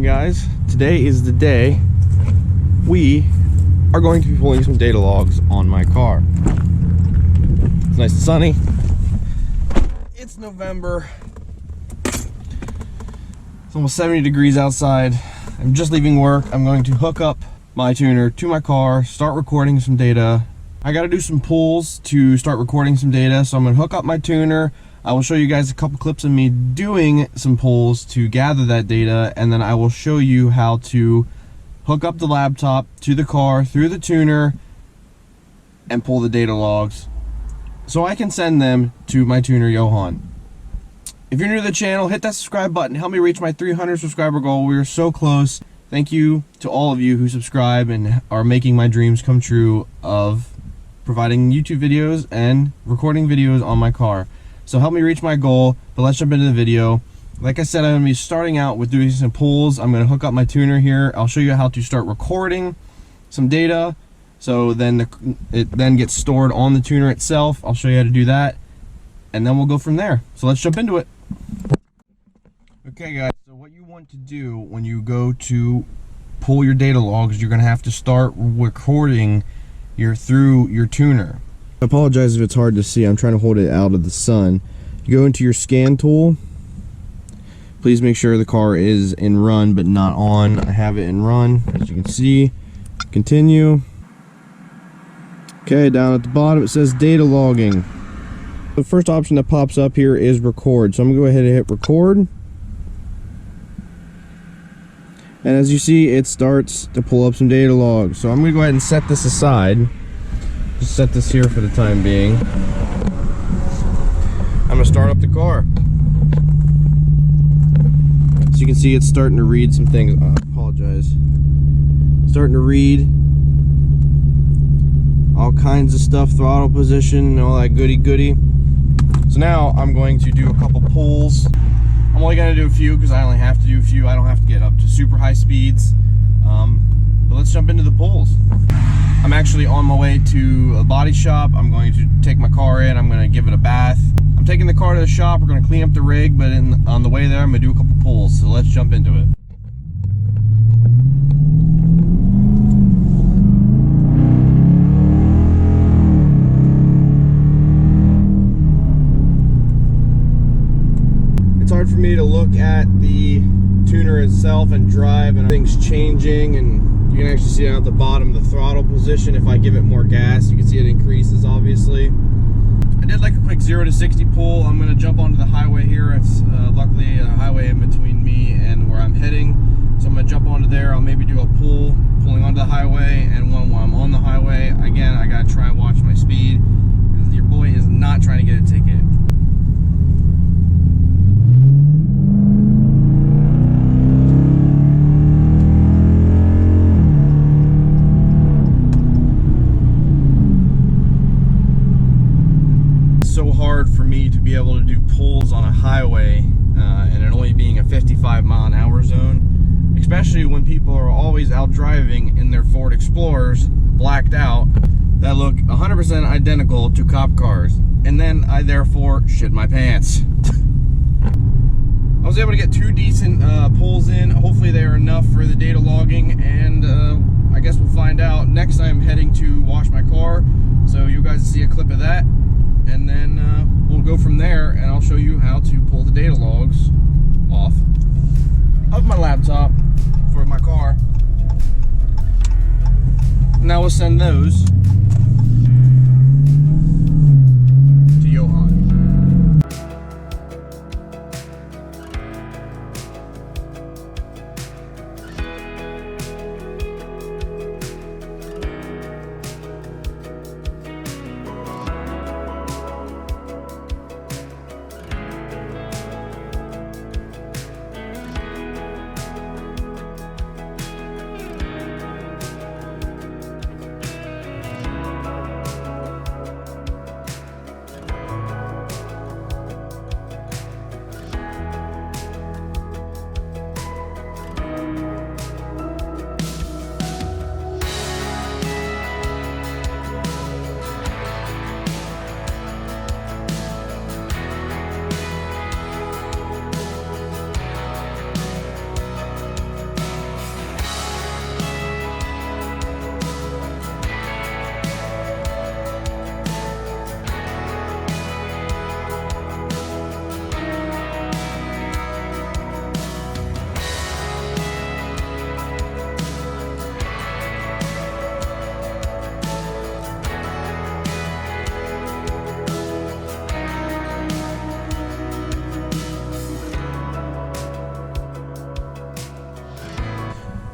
morning, guys. Today is the day we are going to be pulling some data logs on my car. It's nice and sunny. It's November. It's almost 70 degrees outside. I'm just leaving work. I'm going to hook up my tuner to my car, start recording some data. I got to do some pulls to start recording some data, so I'm going to hook up my tuner. I will show you guys a couple clips of me doing some pulls to gather that data, and then I will show you how to hook up the laptop to the car through the tuner and pull the data logs so I can send them to my tuner Johan. If you're new to the channel, hit that subscribe button. Help me reach my 300 subscriber goal. We are so close. Thank you to all of you who subscribe and are making my dreams come true of providing YouTube videos and recording videos on my car. So help me reach my goal, but let's jump into the video. Like I said, I'm going to be starting out with doing some pulls. I'm going to hook up my tuner here. I'll show you how to start recording some data, so then it then gets stored on the tuner itself. I'll show you how to do that, and then we'll go from there. So let's jump into it. Okay guys, so what you want to do when you go to pull your data logs, you're going to have to start recording through your tuner. I apologize if it's hard to see. I'm trying to hold it out of the sun. You go into your scan tool. Please make sure the car is in run but not on. I have it in run, as you can see. Continue. Okay, down at the bottom it says data logging. The first option that pops up here is record. So I'm going to go ahead and hit record. And as you see, it starts to pull up some data logs. So I'm going to go ahead and set this aside. Just set this here for the time being. I'm going to start up the car. So you can see it's starting to read some things. I apologize. Starting to read all kinds of stuff, throttle position, and all that goody. So now I'm going to do a couple pulls. I'm only going to do a few because I only have to do a few. I don't have to get up to super high speeds. But let's jump into the pulls. I'm actually on my way to a body shop. I'm going to take my car in. I'm going to give it a bath. I'm taking the car to the shop. We're going to clean up the rig, but on the way there, I'm going to do a couple pulls. So let's jump into it. It's hard for me to look at the tuner itself and drive, and things changing, and you can actually see down at the bottom the throttle position. If I give it more gas, you can see it increases, obviously. I did like a quick 0 to 60 pull. I'm going to jump onto the highway here. It's luckily a highway in between me and where I'm heading. So I'm going to jump onto there. I'll maybe do a pulling onto the highway, and one while I'm on the highway. Again, I got to try and watch my speed, because your boy is not trying to get a ticket. Hard for me to be able to do pulls on a highway and it only being a 55-mile-an-hour zone, especially when people are always out driving in their Ford Explorers blacked out that look 100% identical to cop cars, and then I therefore shit my pants. I was able to get 2 decent pulls in. Hopefully they are enough for the data logging, and I guess we'll find out. Next I'm heading to wash my car, so you guys see a clip of that. And then we'll go from there, and I'll show you how to pull the data logs off of my laptop for my car. Now we'll send those to Johan.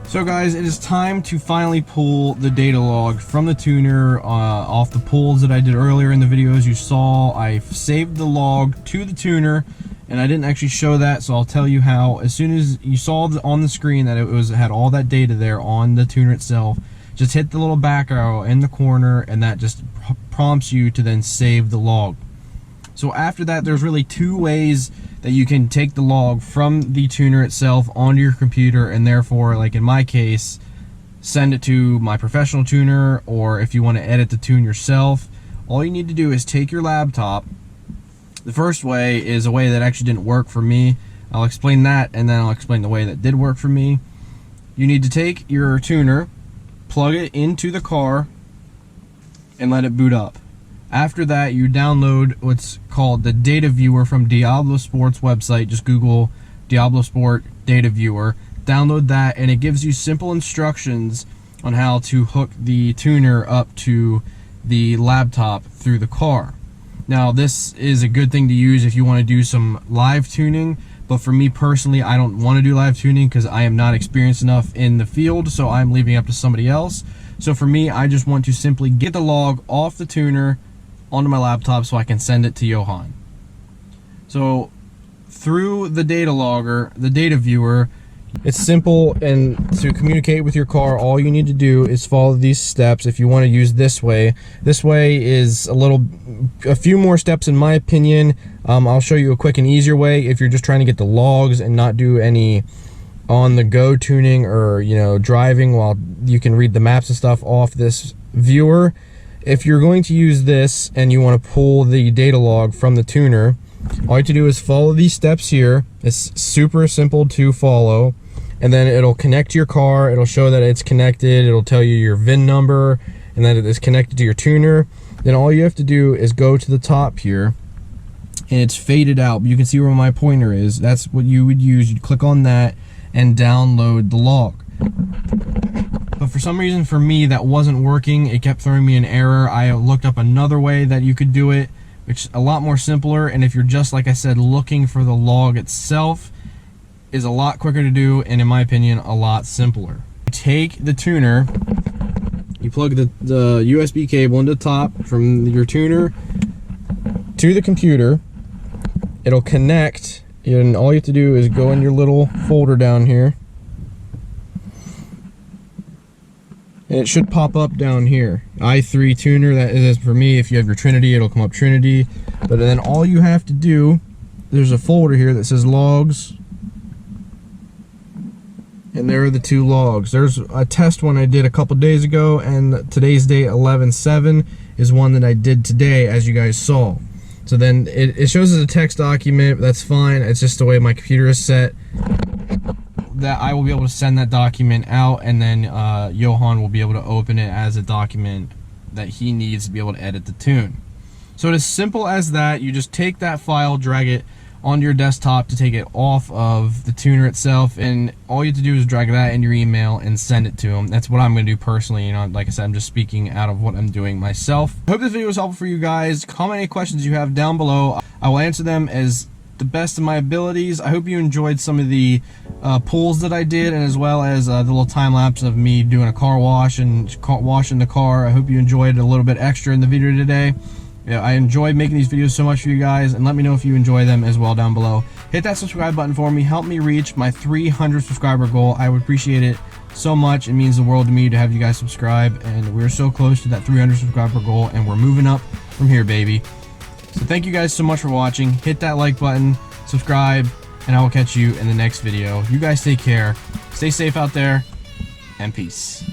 So guys, it is time to finally pull the data log from the tuner off the pulls that I did earlier in the videos. You saw I saved the log to the tuner, and I didn't actually show that, so I'll tell you how. As soon as you saw on the screen that it had all that data there on the tuner itself, just hit the little back arrow in the corner, and that just prompts you to then save the log. So after that, there's really two ways that you can take the log from the tuner itself onto your computer, and therefore, like in my case, send it to my professional tuner, or if you want to edit the tune yourself, all you need to do is take your laptop. The first way is a way that actually didn't work for me. I'll explain that, and then I'll explain the way that did work for me. You need to take your tuner, plug it into the car, and let it boot up. After that, you download what's called the data viewer from Diablo Sport's website. Just Google Diablo Sport data viewer. Download that, and it gives you simple instructions on how to hook the tuner up to the laptop through the car. Now, this is a good thing to use if you want to do some live tuning, but for me personally, I don't want to do live tuning because I am not experienced enough in the field, so I'm leaving it up to somebody else. So for me, I just want to simply get the log off the tuner onto my laptop so I can send it to Johan. So through the data logger, the data viewer, it's simple, and to communicate with your car, all you need to do is follow these steps. If you want to use this way is a few more steps in my opinion. I'll show you a quick and easier way if you're just trying to get the logs and not do any on-the-go tuning, or driving while you can read the maps and stuff off this viewer. If you're going to use this and you want to pull the data log from the tuner, all you have to do is follow these steps here. It's super simple to follow, and then it'll connect to your car. It'll show that it's connected. It'll tell you your VIN number and that it is connected to your tuner. Then all you have to do is go to the top here, and it's faded out. You can see where my pointer is. That's what you would use. You'd click on that and download the log. But for some reason, for me, that wasn't working. It kept throwing me an error. I looked up another way that you could do it, which is a lot more simpler, and if you're just, like I said, looking for the log itself, is a lot quicker to do, and in my opinion, a lot simpler. You take the tuner, you plug the USB cable into the top from your tuner to the computer. It'll connect, and all you have to do is go in your little folder down here, and it should pop up down here. i3 tuner, that is for me. If you have your Trinity, it'll come up Trinity. But then all you have to do, there's a folder here that says logs, and there are the two logs. There's a test one I did a couple days ago, and today's date 11/7 is one that I did today, as you guys saw. So then it shows as a text document. That's fine. It's just the way my computer is set, that I will be able to send that document out, and then Johan will be able to open it as a document that he needs to be able to edit the tune. So it's as simple as that. You just take that file, drag it onto your desktop to take it off of the tuner itself, and all you have to do is drag that in your email and send it to him. That's what I'm going to do personally. Like I said, I'm just speaking out of what I'm doing myself. I hope this video was helpful for you guys. Comment any questions you have down below. I will answer them as the best of my abilities. I hope you enjoyed some of the pulls that I did, and as well as the little time lapse of me doing a car wash and washing the car. I hope you enjoyed a little bit extra in the video today. Yeah, I enjoyed making these videos so much for you guys, and let me know if you enjoy them as well down below. Hit that subscribe button for me. Help me reach my 300 subscriber goal. I would appreciate it so much. It means the world to me to have you guys subscribe, and we're so close to that 300 subscriber goal, and we're moving up from here, baby. So thank you guys so much for watching. Hit that like button, subscribe, and I will catch you in the next video. You guys take care, stay safe out there, and peace.